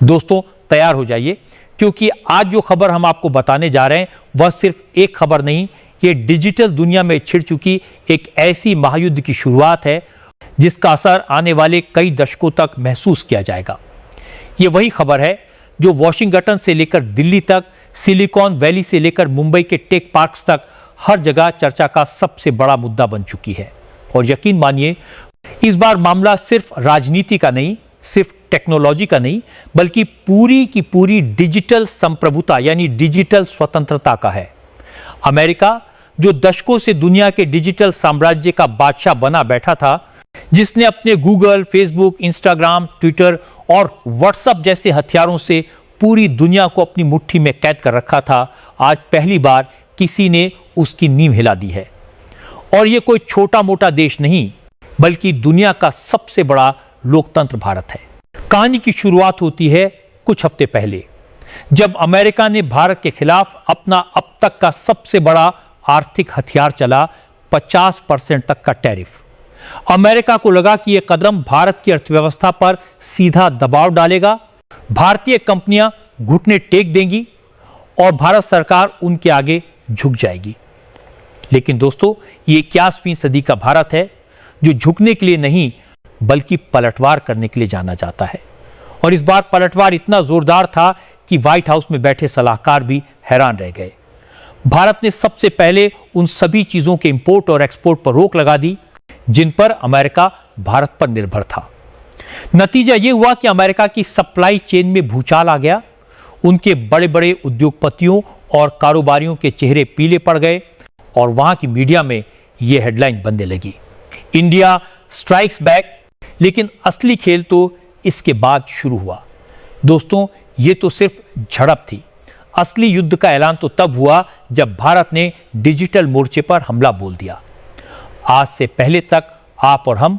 दोस्तों तैयार हो जाइए, क्योंकि आज जो खबर हम आपको बताने जा रहे हैं वह सिर्फ एक खबर नहीं, ये डिजिटल दुनिया में छिड़ चुकी एक ऐसी महायुद्ध की शुरुआत है जिसका असर आने वाले कई दशकों तक महसूस किया जाएगा। ये वही खबर है जो वॉशिंगटन से लेकर दिल्ली तक, सिलिकॉन वैली से लेकर मुंबई के टेक पार्क्स तक हर जगह चर्चा का सबसे बड़ा मुद्दा बन चुकी है। और यकीन मानिए, इस बार मामला सिर्फ राजनीति का नहीं, सिर्फ टेक्नोलॉजी का नहीं, बल्कि पूरी की पूरी डिजिटल संप्रभुता यानी डिजिटल स्वतंत्रता का है। अमेरिका, जो दशकों से दुनिया के डिजिटल साम्राज्य का बादशाह बना बैठा था, जिसने अपने गूगल, फेसबुक, इंस्टाग्राम, ट्विटर और व्हाट्सएप जैसे हथियारों से पूरी दुनिया को अपनी मुट्ठी में कैद कर रखा था, आज पहली बार किसी ने उसकी नींव हिला दी है। और यह कोई छोटा मोटा देश नहीं, बल्कि दुनिया का सबसे बड़ा लोकतंत्र भारत है। कहानी की शुरुआत होती है कुछ हफ्ते पहले, जब अमेरिका ने भारत के खिलाफ अपना अब तक का सबसे बड़ा आर्थिक हथियार चला, 50% तक का टैरिफ। अमेरिका को लगा कि यह कदम भारत की अर्थव्यवस्था पर सीधा दबाव डालेगा, भारतीय कंपनियां घुटने टेक देंगी और भारत सरकार उनके आगे झुक जाएगी। लेकिन दोस्तों, ये 21वीं सदी का भारत है जो झुकने के लिए नहीं, बल्कि पलटवार करने के लिए जाना जाता है। और इस बार पलटवार इतना जोरदार था कि व्हाइट हाउस में बैठे सलाहकार भी हैरान रह गए। भारत ने सबसे पहले उन सभी चीजों के इंपोर्ट और एक्सपोर्ट पर रोक लगा दी जिन पर अमेरिका भारत पर निर्भर था। नतीजा यह हुआ कि अमेरिका की सप्लाई चेन में भूचाल आ गया। उनके बड़े बड़े उद्योगपतियों और कारोबारियों के चेहरे पीले पड़ गए और वहां की मीडिया में यह हेडलाइन बनने लगी, इंडिया स्ट्राइक्स बैक। लेकिन असली खेल तो इसके बाद शुरू हुआ। दोस्तों, यह तो सिर्फ झड़प थी। असली युद्ध का ऐलान तो तब हुआ जब भारत ने डिजिटल मोर्चे पर हमला बोल दिया। आज से पहले तक आप और हम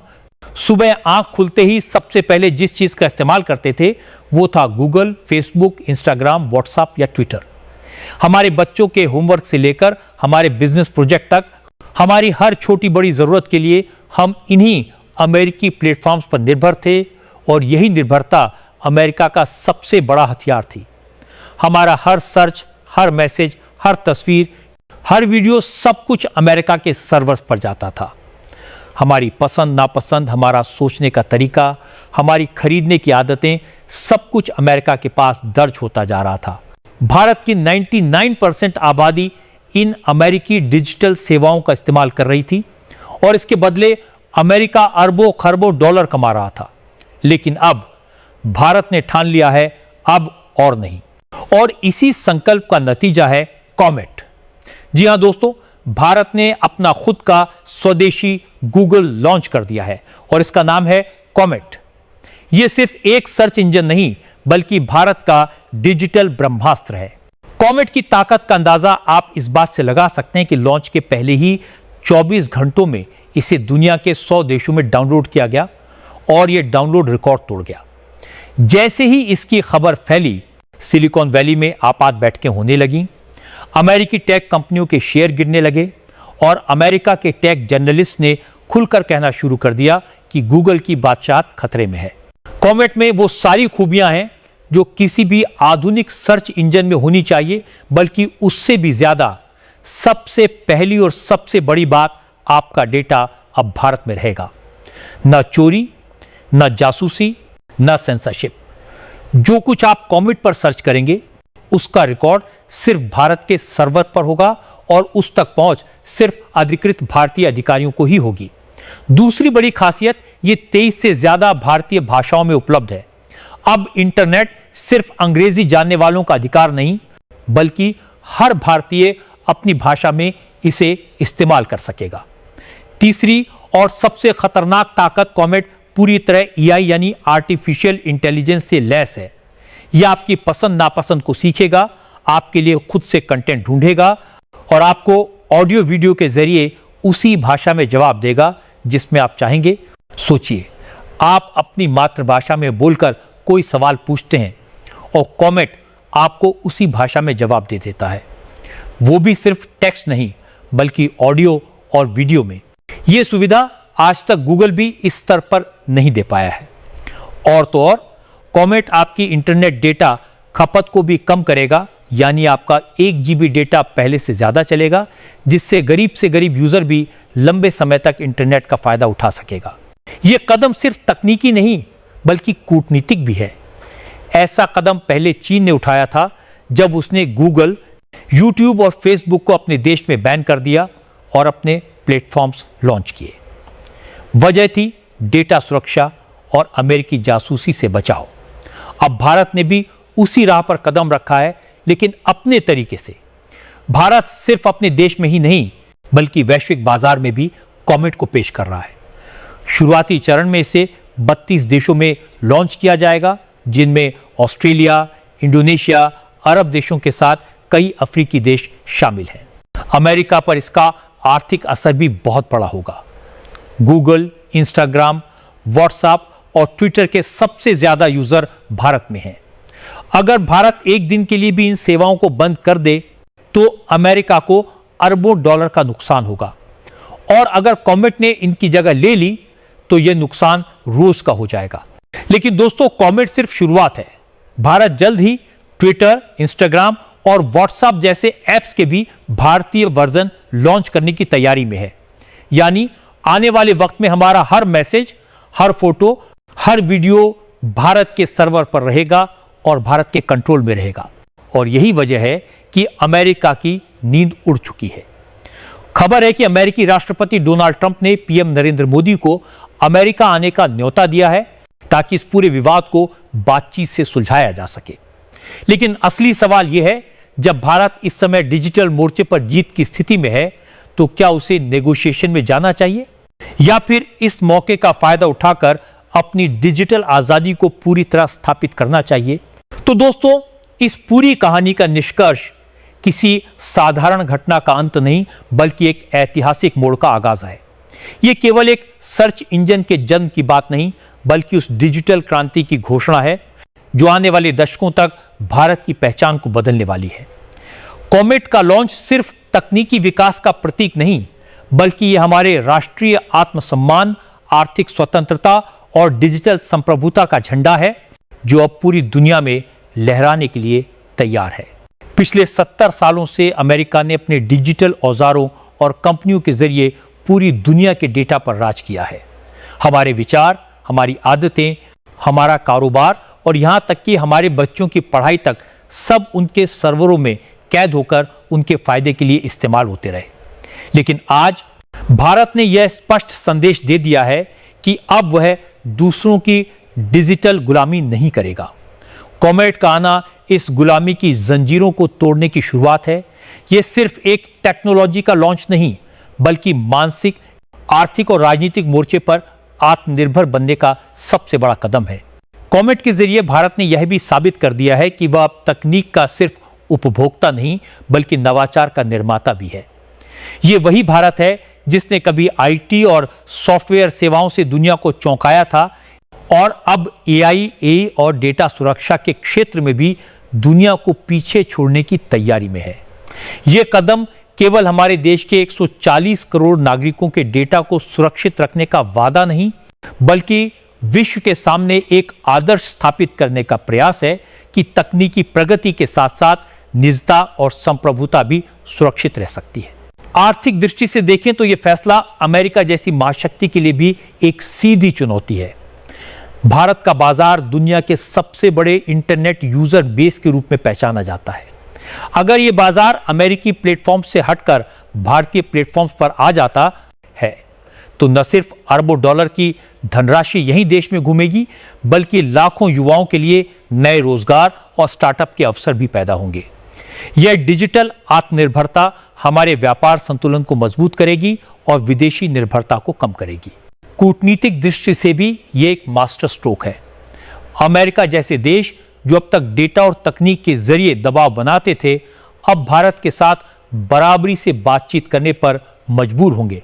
सुबह आंख खुलते ही सबसे पहले जिस चीज का इस्तेमाल करते थे वो था गूगल, फेसबुक, इंस्टाग्राम, व्हाट्सएप या ट्विटर। हमारे बच्चों के होमवर्क से लेकर हमारे बिजनेस प्रोजेक्ट तक, हमारी हर छोटी बड़ी जरूरत के लिए हम इन्हीं अमेरिकी प्लेटफॉर्म्स पर निर्भर थे और यही निर्भरता अमेरिका का सबसे बड़ा हथियार थी। हमारा हर सर्च, हर मैसेज, हर तस्वीर, हर वीडियो, सब कुछ अमेरिका के सर्वर्स पर जाता था। हमारी पसंद नापसंद, हमारा सोचने का तरीका, हमारी खरीदने की आदतें, सब कुछ अमेरिका के पास दर्ज होता जा रहा था। भारत की 99% आबादी इन अमेरिकी डिजिटल सेवाओं का इस्तेमाल कर रही थी और इसके बदले अमेरिका अरबों खरबों डॉलर कमा रहा था। लेकिन अब भारत ने ठान लिया है, अब और नहीं। और इसी संकल्प का नतीजा है कॉमेट। जी हां दोस्तों, भारत ने अपना खुद का स्वदेशी गूगल लॉन्च कर दिया है और इसका नाम है कॉमेट। यह सिर्फ एक सर्च इंजन नहीं, बल्कि भारत का डिजिटल ब्रह्मास्त्र है। कॉमेट की ताकत का अंदाजा आप इस बात से लगा सकते हैं कि लॉन्च के पहले ही 24 घंटों में इसे दुनिया के 100 देशों में डाउनलोड किया गया और यह डाउनलोड रिकॉर्ड तोड़ गया। जैसे ही इसकी खबर फैली, सिलिकॉन वैली में आपात बैठकें होने लगीं, अमेरिकी टेक कंपनियों के शेयर गिरने लगे और अमेरिका के टेक जर्नलिस्ट ने खुलकर कहना शुरू कर दिया कि गूगल की बादशाहत खतरे में है। कॉमेट में वो सारी खूबियां हैं जो किसी भी आधुनिक सर्च इंजन में होनी चाहिए, बल्कि उससे भी ज्यादा सबसे पहली और सबसे बड़ी बात, आपका डेटा अब भारत में रहेगा। न चोरी, न जासूसी, न सेंसरशिप। जो कुछ आप कॉमेट पर सर्च करेंगे उसका रिकॉर्ड सिर्फ भारत के सर्वर पर होगा और उस तक पहुंच सिर्फ अधिकृत भारतीय अधिकारियों को ही होगी। दूसरी बड़ी खासियत, ये 23 से ज्यादा भारतीय भाषाओं में उपलब्ध है। अब इंटरनेट सिर्फ अंग्रेजी जानने वालों का अधिकार नहीं, बल्कि हर भारतीय अपनी भाषा में इसे इस्तेमाल कर सकेगा। तीसरी और सबसे खतरनाक ताकत, कॉमेट पूरी तरह एआई यानी आर्टिफिशियल इंटेलिजेंस से लैस है। यह आपकी पसंद नापसंद को सीखेगा, आपके लिए खुद से कंटेंट ढूंढेगा और आपको ऑडियो वीडियो के जरिए उसी भाषा में जवाब देगा जिसमें आप चाहेंगे। सोचिए, आप अपनी मातृभाषा में बोलकर कोई सवाल पूछते हैं और कॉमेट आपको उसी भाषा में जवाब दे देता है, वो भी सिर्फ टेक्स्ट नहीं, बल्कि ऑडियो और वीडियो में। यह सुविधा आज तक गूगल भी इस स्तर पर नहीं दे पाया है। और तो और कॉमेट आपकी इंटरनेट डेटा खपत को भी कम करेगा, यानी आपका 1 GB डेटा पहले से ज्यादा चलेगा, जिससे गरीब से गरीब यूजर भी लंबे समय तक इंटरनेट का फायदा उठा सकेगा। यह कदम सिर्फ तकनीकी नहीं बल्कि कूटनीतिक भी है। ऐसा कदम पहले चीन ने उठाया था जब उसने गूगल, यूट्यूब और फेसबुक को अपने देश में बैन कर दिया और अपने प्लेटफॉर्म्स लॉन्च किए। वजह थी डेटा सुरक्षा और अमेरिकी जासूसी से बचाव। अब भारत ने भी उसी राह पर कदम रखा है, लेकिन अपने तरीके से। भारत सिर्फ अपने देश में ही नहीं बल्कि वैश्विक बाजार में भी कॉमेट को पेश कर रहा है। शुरुआती चरण में इसे 32 देशों में लॉन्च किया जाएगा, जिनमें ऑस्ट्रेलिया, इंडोनेशिया, अरब देशों के साथ कई अफ्रीकी देश शामिल हैं। अमेरिका पर इसका आर्थिक असर भी बहुत बड़ा होगा। गूगल, इंस्टाग्राम, व्हाट्सएप और ट्विटर के सबसे ज्यादा यूजर भारत में हैं। अगर भारत एक दिन के लिए भी इन सेवाओं को बंद कर दे तो अमेरिका को अरबों डॉलर का नुकसान होगा, और अगर कॉमेट ने इनकी जगह ले ली तो यह नुकसान रोज का हो जाएगा। लेकिन दोस्तों, कॉमेट सिर्फ शुरुआत है। भारत जल्द ही ट्विटर, इंस्टाग्राम और व्हाट्सएप जैसे ऐप्स के भी भारतीय वर्जन लॉन्च करने की तैयारी में है। यानी आने वाले वक्त में हमारा हर मैसेज, हर फोटो, हर वीडियो भारत के सर्वर पर रहेगा और भारत के कंट्रोल में रहेगा। और यही वजह है कि अमेरिका की नींद उड़ चुकी है। खबर है कि अमेरिकी राष्ट्रपति डोनाल्ड ट्रंप ने पीएम नरेंद्र मोदी को अमेरिका आने का न्योता दिया है ताकि इस पूरे विवाद को बातचीत से सुलझाया जा सके। लेकिन असली सवाल यह है, जब भारत इस समय डिजिटल मोर्चे पर जीत की स्थिति में है तो क्या उसे नेगोशिएशन में जाना चाहिए या फिर इस मौके का फायदा उठाकर अपनी डिजिटल आजादी को पूरी तरह स्थापित करना चाहिए? तो दोस्तों, इस पूरी कहानी का निष्कर्ष किसी साधारण घटना का अंत नहीं बल्कि एक ऐतिहासिक मोड़ का आगाज है। यह केवल एक सर्च इंजन के जन्म की बात नहीं बल्कि उस डिजिटल क्रांति की घोषणा है जो आने वाले दशकों तक भारत की पहचान को बदलने वाली है। कॉमेट का लॉन्च सिर्फ तकनीकी विकास का प्रतीक नहीं बल्कि यह हमारे राष्ट्रीय आत्मसम्मान, आर्थिक स्वतंत्रता और डिजिटल संप्रभुता का झंडा है जो अब पूरी दुनिया में लहराने के लिए तैयार है। पिछले 70 सालों से अमेरिका ने अपने डिजिटल औजारों और कंपनियों के जरिए पूरी दुनिया के डेटा पर राज किया है। हमारे विचार, हमारी आदतें, हमारा कारोबार और यहां तक कि हमारे बच्चों की पढ़ाई तक सब उनके सर्वरों में कैद होकर उनके फायदे के लिए इस्तेमाल होते रहे। लेकिन आज भारत ने यह स्पष्ट संदेश दे दिया है कि अब वह दूसरों की डिजिटल गुलामी नहीं करेगा। कॉमेट का आना इस गुलामी की जंजीरों को तोड़ने की शुरुआत है। यह सिर्फ एक टेक्नोलॉजी का लॉन्च नहीं बल्कि मानसिक, आर्थिक और राजनीतिक मोर्चे पर आत्मनिर्भर बनने का सबसे बड़ा कदम है। कॉमेट के जरिए भारत ने यह भी साबित कर दिया है कि वह अब तकनीक का सिर्फ उपभोक्ता नहीं बल्कि नवाचार का निर्माता भी है। यह वही भारत है जिसने कभी आईटी और सॉफ्टवेयर सेवाओं से दुनिया को चौंकाया था और अब एआई और डेटा सुरक्षा के क्षेत्र में भी दुनिया को पीछे छोड़ने की तैयारी में है। यह कदम केवल हमारे देश के 140 करोड़ नागरिकों के डेटा को सुरक्षित रखने का वादा नहीं बल्कि विश्व के सामने एक आदर्श स्थापित करने का प्रयास है कि तकनीकी प्रगति के साथ साथ निजता और संप्रभुता भी सुरक्षित रह सकती है। आर्थिक दृष्टि से देखें तो यह फैसला अमेरिका जैसी महाशक्ति के लिए भी एक सीधी चुनौती है। भारत का बाजार दुनिया के सबसे बड़े इंटरनेट यूजर बेस के रूप में पहचाना जाता है। अगर यह बाजार अमेरिकी प्लेटफॉर्म से हटकर भारतीय प्लेटफॉर्म्स पर आ जाता है तो न सिर्फ अरबों डॉलर की धनराशि यही देश में घूमेगी बल्कि लाखों युवाओं के लिए नए रोजगार और स्टार्टअप के अवसर भी पैदा होंगे। यह डिजिटल आत्मनिर्भरता हमारे व्यापार संतुलन को मजबूत करेगी और विदेशी निर्भरता को कम करेगी। कूटनीतिक दृष्टि से भी यह एक मास्टर स्ट्रोक है। अमेरिका जैसे देश जो अब तक डेटा और तकनीक के जरिए दबाव बनाते थे, अब भारत के साथ बराबरी से बातचीत करने पर मजबूर होंगे।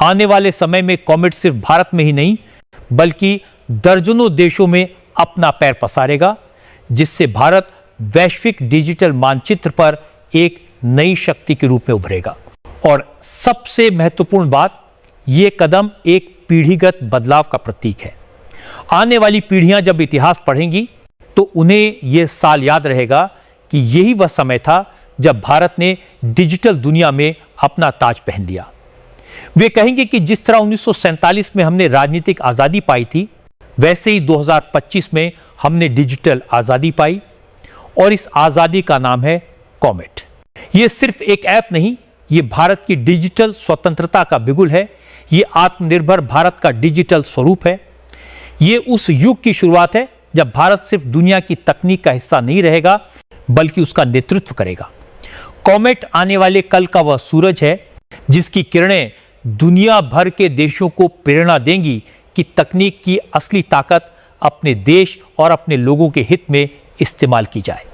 आने वाले समय में कॉमेट सिर्फ भारत में ही नहीं बल्कि दर्जनों देशों में अपना पैर पसारेगा, जिससे भारत वैश्विक डिजिटल मानचित्र पर एक नई शक्ति के रूप में उभरेगा। और सबसे महत्वपूर्ण बात, यह कदम एक पीढ़ीगत बदलाव का प्रतीक है। आने वाली पीढ़ियां जब इतिहास पढ़ेंगी तो उन्हें यह साल याद रहेगा कि यही वह समय था जब भारत ने डिजिटल दुनिया में अपना ताज पहन लिया। वे कहेंगे कि जिस तरह 1947 में हमने राजनीतिक आजादी पाई थी, वैसे ही 2025 में हमने डिजिटल आजादी पाई, और इस आजादी का नाम है कॉमेट। यह सिर्फ एक ऐप नहीं, यह भारत की डिजिटल स्वतंत्रता का बिगुल है। यह आत्मनिर्भर भारत का डिजिटल स्वरूप है। यह उस युग की शुरुआत है जब भारत सिर्फ दुनिया की तकनीक का हिस्सा नहीं रहेगा, बल्कि उसका नेतृत्व करेगा। कॉमेट आने वाले कल का वह सूरज है जिसकी किरणें दुनिया भर के देशों को प्रेरणा देंगी कि तकनीक की असली ताकत अपने देश और अपने लोगों के हित में इस्तेमाल की जाए।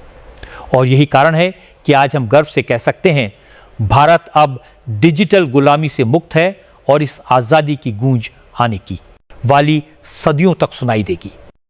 और यही कारण है कि आज हम गर्व से कह सकते हैं, भारत अब डिजिटल गुलामी से मुक्त है और इस आजादी की गूंज आने की वाली सदियों तक सुनाई देगी।